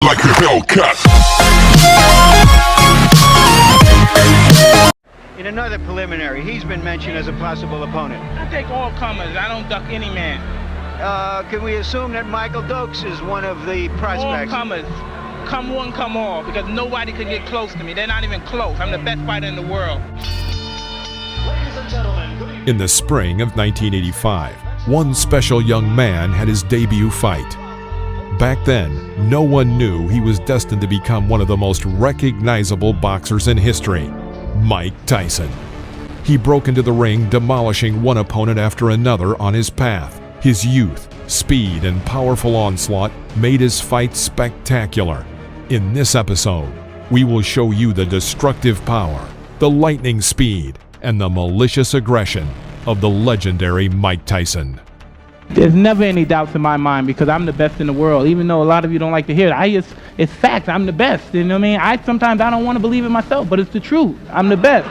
like a Hellcat. In another preliminary, he's been mentioned as a possible opponent. I take all comers. I don't duck any man. Can we assume that Michael Dokes is one of the All prospects? comers. Come one, come all. Because nobody can get close to me. They're not even close. I'm the best fighter in the world. In the spring of 1985, one special young man had his debut fight. Back then, no one knew he was destined to become one of the most recognizable boxers in history, Mike Tyson. He broke into the ring, demolishing one opponent after another on his path. His youth, speed, and powerful onslaught made his fight spectacular. In this episode, we will show you the destructive power, the lightning speed, and the malicious aggression of the legendary Mike Tyson. There's never any doubts in my mind because I'm the best in the world. Even though a lot of you don't like to hear it, it's fact. I'm the best. You know what I mean? Sometimes I don't want to believe it myself, but it's the truth. I'm the best.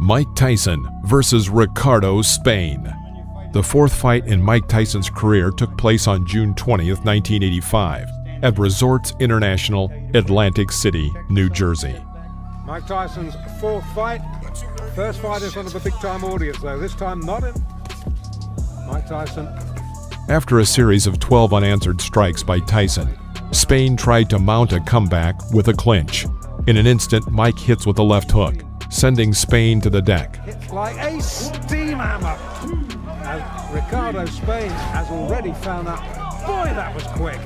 Mike Tyson versus Ricardo Spain. The fourth fight in Mike Tyson's career took place on June 20th, 1985, at Resorts International, Atlantic City, New Jersey. Mike Tyson's fourth fight. First fight in front of a big-time audience, though. This time not in. Mike Tyson. After a series of 12 unanswered strikes by Tyson, Spain tried to mount a comeback with a clinch. In an instant, Mike hits with a left hook, sending Spain to the deck. Hits like a steam hammer. As Ricardo Spain has already found out. Boy, that was quick.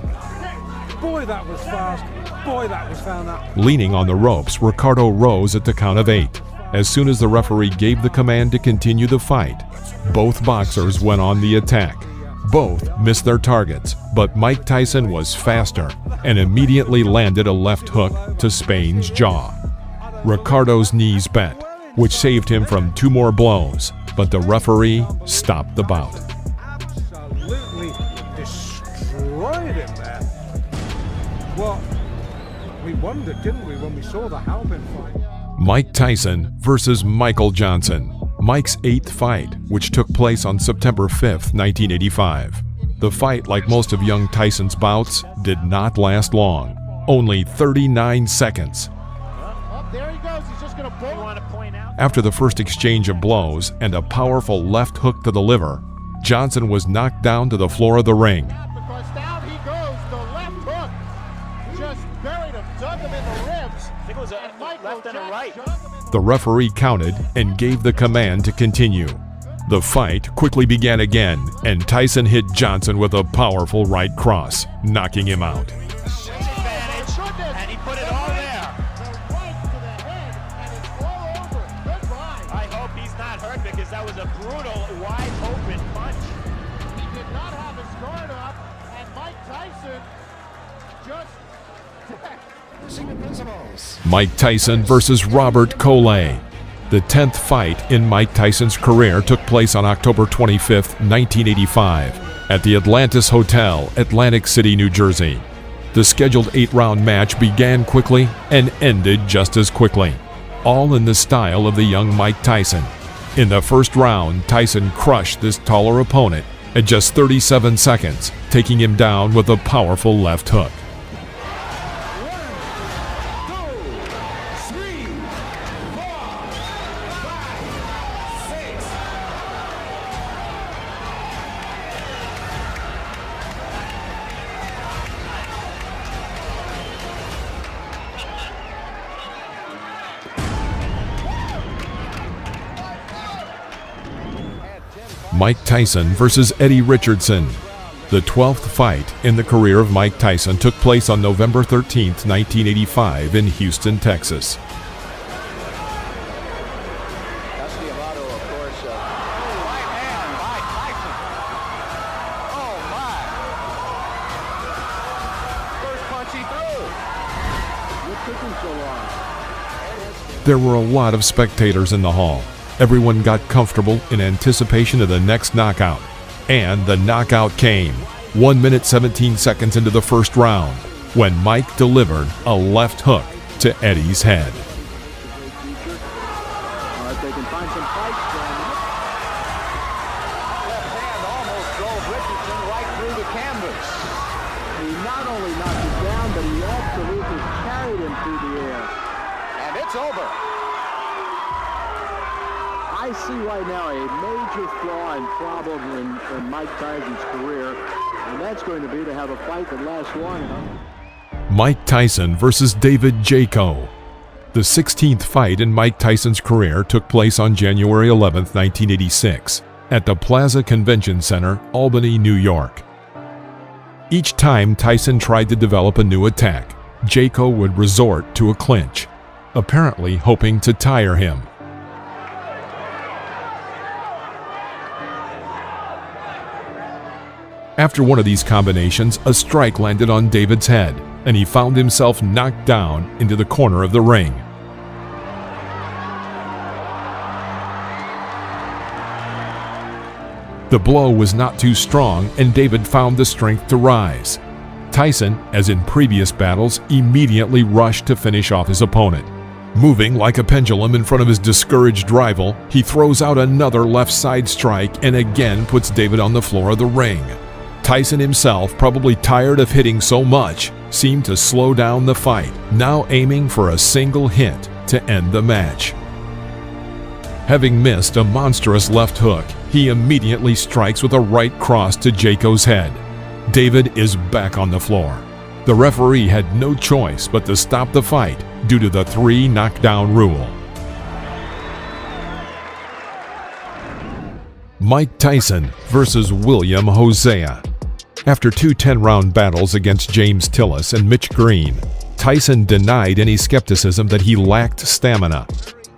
Boy, that was fast. Boy, that was found out. Leaning on the ropes, Ricardo rose at the count of 8. As soon as the referee gave the command to continue the fight, both boxers went on the attack. Both missed their targets, but Mike Tyson was faster and immediately landed a left hook to Spain's jaw. Ricardo's knees bent, which saved him from 2 more blows, but the referee stopped the bout. Absolutely destroyed him there. Well, we wondered, didn't we, when we saw the Halpin fight? Mike Tyson versus Michael Johnson, Mike's 8th fight, which took place on September 5th, 1985. The fight, like most of young Tyson's bouts, did not last long, only 39 seconds. There he goes. He's just going to pull. After the first exchange of blows and a powerful left hook to the liver, Johnson was knocked down to the floor of the ring. Because down he goes, the left hook just buried him, dug him in the ribs. I think it was a left and a right. The referee counted and gave the command to continue. The fight quickly began again, and Tyson hit Johnson with a powerful right cross, knocking him out. And he put it all there. The right to the head, and it's all over. Goodbye. I hope he's not hurt because that was a brutal, wide open punch. He did not have his guard up, and Mike Tyson just Mike Tyson versus Robert Coley. The 10th fight in Mike Tyson's career took place on October 25th, 1985, at the Atlantis Hotel, Atlantic City, New Jersey. The scheduled 8-round match began quickly and ended just as quickly, all in the style of the young Mike Tyson. In the first round, Tyson crushed this taller opponent at just 37 seconds, taking him down with a powerful left hook. Mike Tyson versus Eddie Richardson. The 12th fight in the career of Mike Tyson took place on November 13th, 1985 in Houston, Texas. There were a lot of spectators in the hall. Everyone got comfortable in anticipation of the next knockout. And the knockout came, 1 minute 17 seconds into the first round, when Mike delivered a left hook to Eddie's head. They can find some fights. Left hand almost drove the canvas. He not only knocked him down, but he absolutely carried him through the air. And it's over. I see right now a major flaw and problem in Mike Tyson's career, and that's going to be to have a fight that lasts long enough. Mike Tyson versus David Jaco. The 16th fight in Mike Tyson's career took place on January 11, 1986, at the Plaza Convention Center, Albany, New York. Each time Tyson tried to develop a new attack, Jaco would resort to a clinch, apparently hoping to tire him. After one of these combinations, a strike landed on David's head, and he found himself knocked down into the corner of the ring. The blow was not too strong, and David found the strength to rise. Tyson, as in previous battles, immediately rushed to finish off his opponent. Moving like a pendulum in front of his discouraged rival, he throws out another left side strike and again puts David on the floor of the ring. Tyson himself, probably tired of hitting so much, seemed to slow down the fight, now aiming for a single hit to end the match. Having missed a monstrous left hook, he immediately strikes with a right cross to Jaco's head. David is back on the floor. The referee had no choice but to stop the fight due to the 3 knockdown rule. Mike Tyson versus William Hosea. After 2 10-round battles against James Tillis and Mitch Green, Tyson denied any skepticism that he lacked stamina.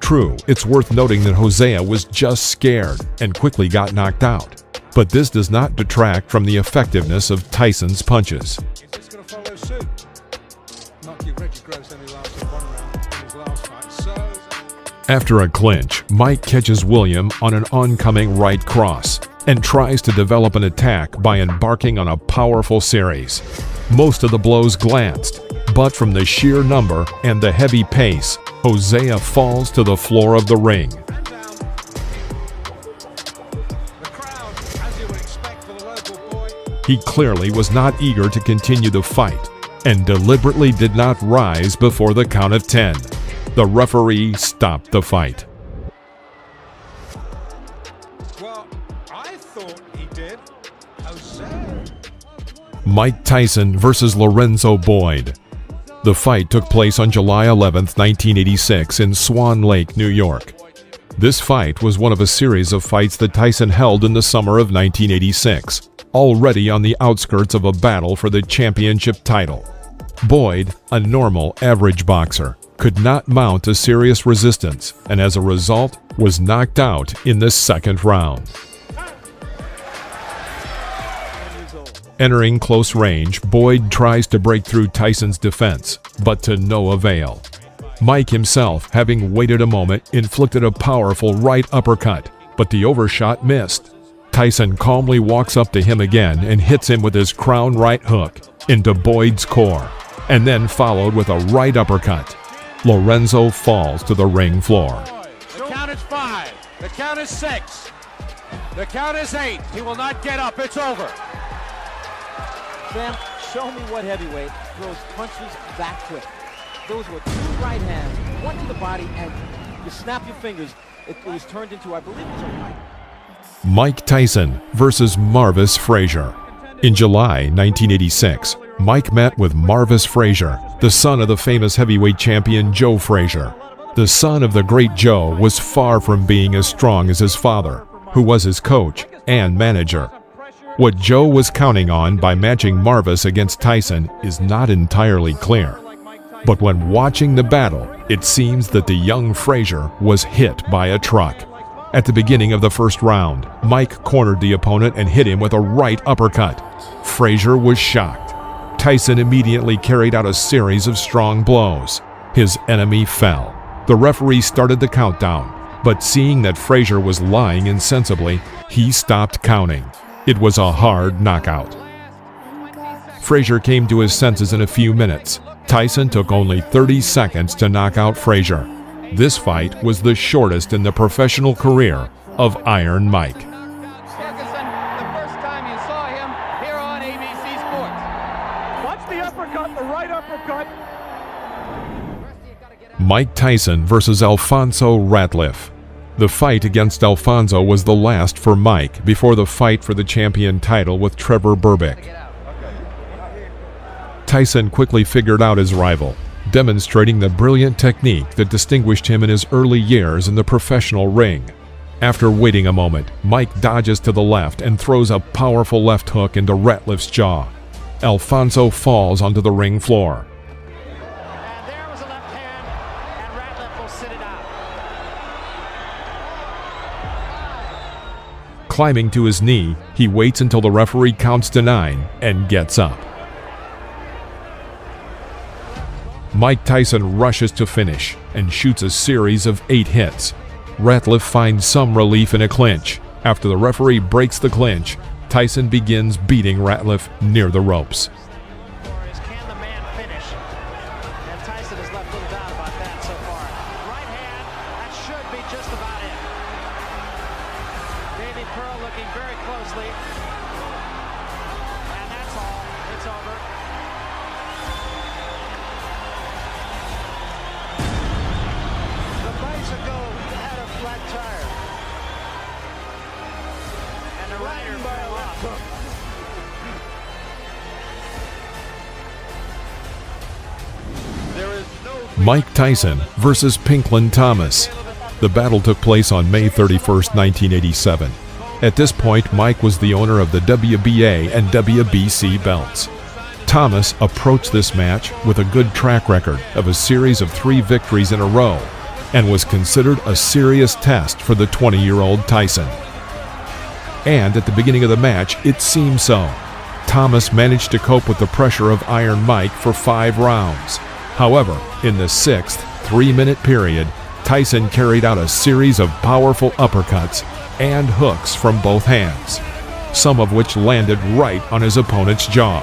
True, it's worth noting that Hosea was just scared and quickly got knocked out, but this does not detract from the effectiveness of Tyson's punches. He's just going to follow suit. Not give Reggie Gross any lasted 1 round in his last fight. So, After a clinch, Mike catches William on an oncoming right cross and tries to develop an attack by embarking on a powerful series. Most of the blows glanced, but from the sheer number and the heavy pace, Hosea falls to the floor of the ring. the crowd, as you would expect for the local boy, He clearly was not eager to continue the fight and deliberately did not rise before the count of 10. The referee stopped the fight. well, I thought he did. Hosea. Mike Tyson versus Lorenzo Boyd. The fight took place on July 11, 1986 in Swan Lake, New York. This fight was one of a series of fights that Tyson held in the summer of 1986, already on the outskirts of a battle for the championship title. Boyd, a normal, average boxer, could not mount a serious resistance and as a result was knocked out in the 2nd round. Entering close range, Boyd tries to break through Tyson's defense, but to no avail. Mike himself, having waited a moment, inflicted a powerful right uppercut, but the overshot missed. Tyson calmly walks up to him again and hits him with his crown right hook into Boyd's core, and then followed with a right uppercut. Lorenzo falls to the ring floor. The count is 5. The count is 6. The count is 8. He will not get up. It's over. Sam, show me what heavyweight throws punches that quick. Those were 2 right hands, 1 to the body, and you snap your fingers. It was turned into, I believe it was a right. Mike Tyson versus Marvis Frazier. In July 1986, Mike met with Marvis Frazier, the son of the famous heavyweight champion Joe Frazier. The son of the great Joe was far from being as strong as his father, who was his coach and manager. What Joe was counting on by matching Marvis against Tyson is not entirely clear. But when watching the battle, it seems that the young Frazier was hit by a truck. At the beginning of the 1st round, Mike cornered the opponent and hit him with a right uppercut. Frazier was shocked. Tyson immediately carried out a series of strong blows. His enemy fell. The referee started the countdown, but seeing that Frazier was lying insensibly, he stopped counting. It was a hard knockout. Frazier came to his senses in a few minutes. Tyson took only 30 seconds to knock out Frazier. This fight was the shortest in the professional career of Iron Mike. Ferguson, the first time you saw him here on ABC uppercut, the right uppercut. Mike Tyson versus Alfonso Ratliff. The fight against Alfonso was the last for Mike before the fight for the champion title with Trevor Berbick. Tyson quickly figured out his rival, demonstrating the brilliant technique that distinguished him in his early years in the professional ring. After waiting a moment, Mike dodges to the left and throws a powerful left hook into Ratliff's jaw. Alfonso falls onto the ring floor. And there was a left hand, and Ratliff will sit it out. Climbing to his knee, he waits until the referee counts to 9 and gets up. Mike Tyson rushes to finish and shoots a series of 8 hits. Ratliff finds some relief in a clinch. After the referee breaks the clinch, Tyson begins beating Ratliff near the ropes. Can the man finish? And Tyson has left little doubt about that so far. Right hand, that should be just about it. Davey Pearl looking very closely. And that's all. It's over. The bicycle had a flat tire. And the rider fell off. Mike Tyson versus Pinklin Thomas. The battle took place on May 31st, 1987. At this point, Mike was the owner of the WBA and WBC belts. Thomas approached this match with a good track record of a series of 3 victories in a row and was considered a serious test for the 20-year-old Tyson. And at the beginning of the match, it seemed so. Thomas managed to cope with the pressure of Iron Mike for 5 rounds. However, in the 6th 3-minute period, Tyson carried out a series of powerful uppercuts and hooks from both hands, some of which landed right on his opponent's jaw.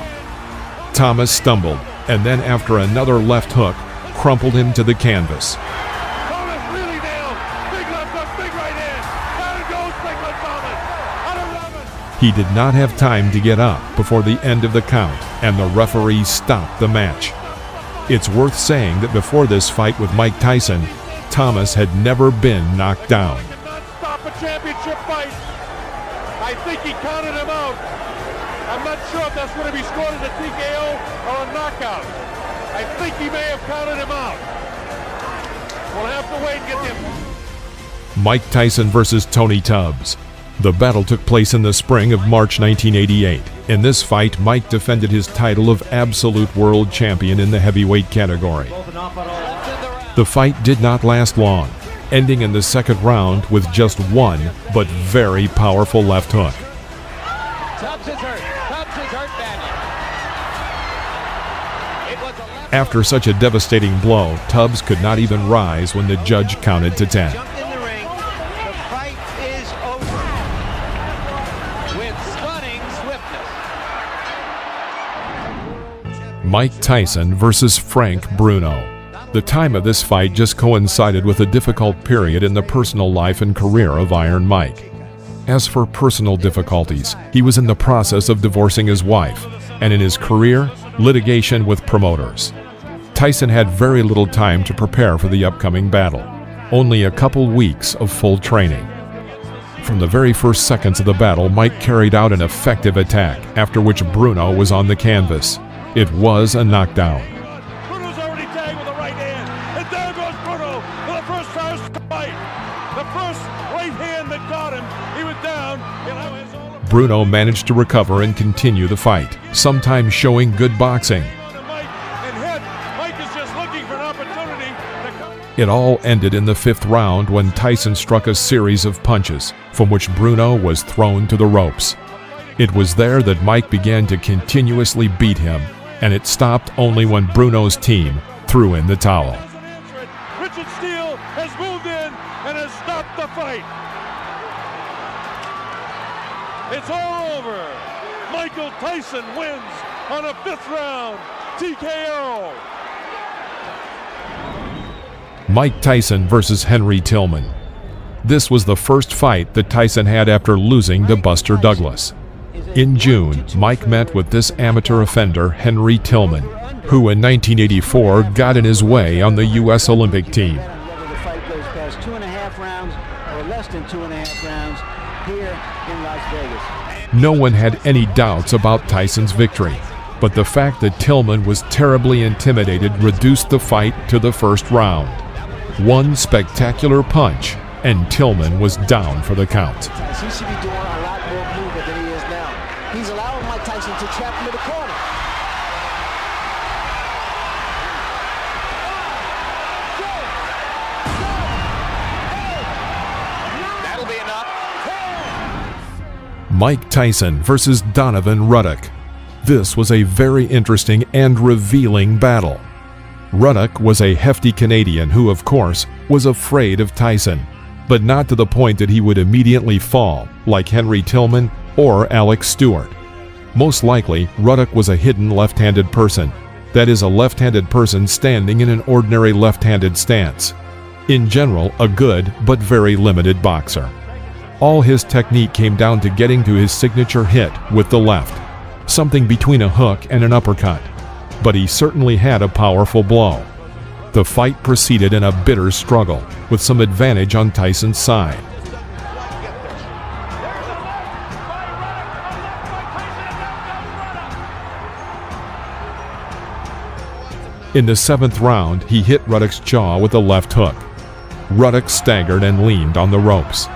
Thomas stumbled, and then after another left hook, crumpled him to the canvas. Thomas really nailed. Big left hook, big right hand. Down it goes, Pinklin Thomas. Out of 11. He did not have time to get up before the end of the count, and the referee stopped the match. It's worth saying that before this fight with Mike Tyson, Thomas had never been knocked down. Did not stop a championship fight. I think he counted him out. I'm not sure if that's going to be scored as a TKO or a knockout. I think he may have counted him out. We'll have to wait and get him. Mike Tyson versus Tony Tubbs. The battle took place in the spring of March 1988. In this fight, Mike defended his title of absolute world champion in the heavyweight category. The fight did not last long, ending in the 2nd round with just one but very powerful left hook. Tubbs is hurt. Tubbs is hurt badly. It was a left. After such a devastating blow, Tubbs could not even rise when the judge counted to 10. Jumped in the ring. The fight is over. With stunning swiftness. Mike Tyson versus Frank Bruno. The time of this fight just coincided with a difficult period in the personal life and career of Iron Mike. As for personal difficulties, he was in the process of divorcing his wife, and in his career, litigation with promoters. Tyson had very little time to prepare for the upcoming battle, only a couple weeks of full training. From the very first seconds of the battle, Mike carried out an effective attack, after which Bruno was on the canvas. It was a knockdown. Bruno's already tagged with the right hand. And there goes Bruno for the first fast fight. The first right hand that got him. He was down. Bruno managed to recover and continue the fight, sometimes showing good boxing. Mike is just looking for an opportunity to come. It all ended in the 5th round when Tyson struck a series of punches, from which Bruno was thrown to the ropes. It was there that Mike began to continuously beat him, and it stopped only when Bruno's team threw in the towel. Richard Steele has moved in and has stopped the fight. It's all over. Michael Tyson wins on a 5th round TKO. Mike Tyson versus Henry Tillman. This was the first fight that Tyson had after losing to Buster Douglas. Is In June, Mike met with this amateur offender, Henry Tillman, who in 1984 got in his way on the U.S. Olympic team. Whether the fight goes past 2.5 rounds or less than 2.5 rounds here in Las Vegas. No one had any doubts about Tyson's victory, but the fact that Tillman was terribly intimidated reduced the fight to the first round. One spectacular punch, and Tillman was down for the count. He should be doing a lot more movement than he is now. He's allowing Mike Tyson to trap him in the corner. That'll be enough. Mike Tyson versus Donovan Ruddock. This was a very interesting and revealing battle. Ruddock was a hefty Canadian who, of course, was afraid of Tyson, but not to the point that he would immediately fall, like Henry Tillman or Alex Stewart. Most likely, Ruddock was a hidden left-handed person, that is, a left-handed person standing in an ordinary left-handed stance. In general, a good but very limited boxer. All his technique came down to getting to his signature hit with the left, something between a hook and an uppercut, but he certainly had a powerful blow. The fight proceeded in a bitter struggle, with some advantage on Tyson's side. In the 7th round, he hit Ruddock's jaw with a left hook. Ruddock staggered and leaned on the ropes.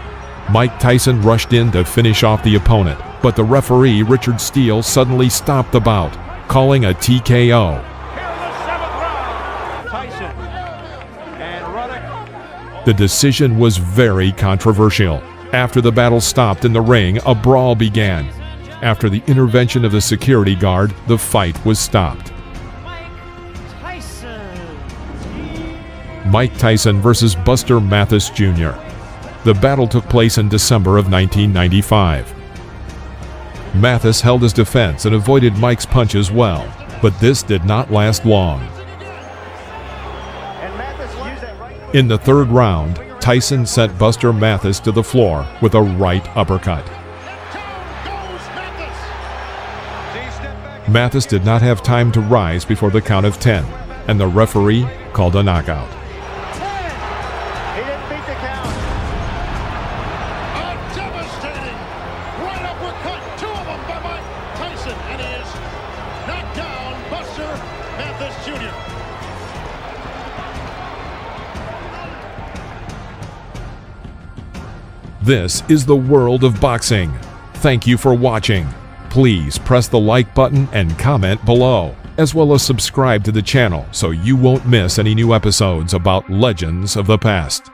Mike Tyson rushed in to finish off the opponent, but the referee, Richard Steele, suddenly stopped the bout, calling a TKO. The decision was very controversial. After the battle stopped in the ring, a brawl began. After the intervention of the security guard, the fight was stopped. Mike Tyson versus Buster Mathis Jr. The battle took place in December of 1995. Mathis held his defense and avoided Mike's punches well, but this did not last long. In the 3rd round, Tyson sent Buster Mathis to the floor with a right uppercut. Mathis did not have time to rise before the count of 10, and the referee called a knockout. He didn't beat the count. A devastating right uppercut, 2 of them by Mike Tyson, and he is knocked down Buster Mathis Jr. This is the world of boxing. Thank you for watching. Please press the like button and comment below, as well as subscribe to the channel so you won't miss any new episodes about legends of the past.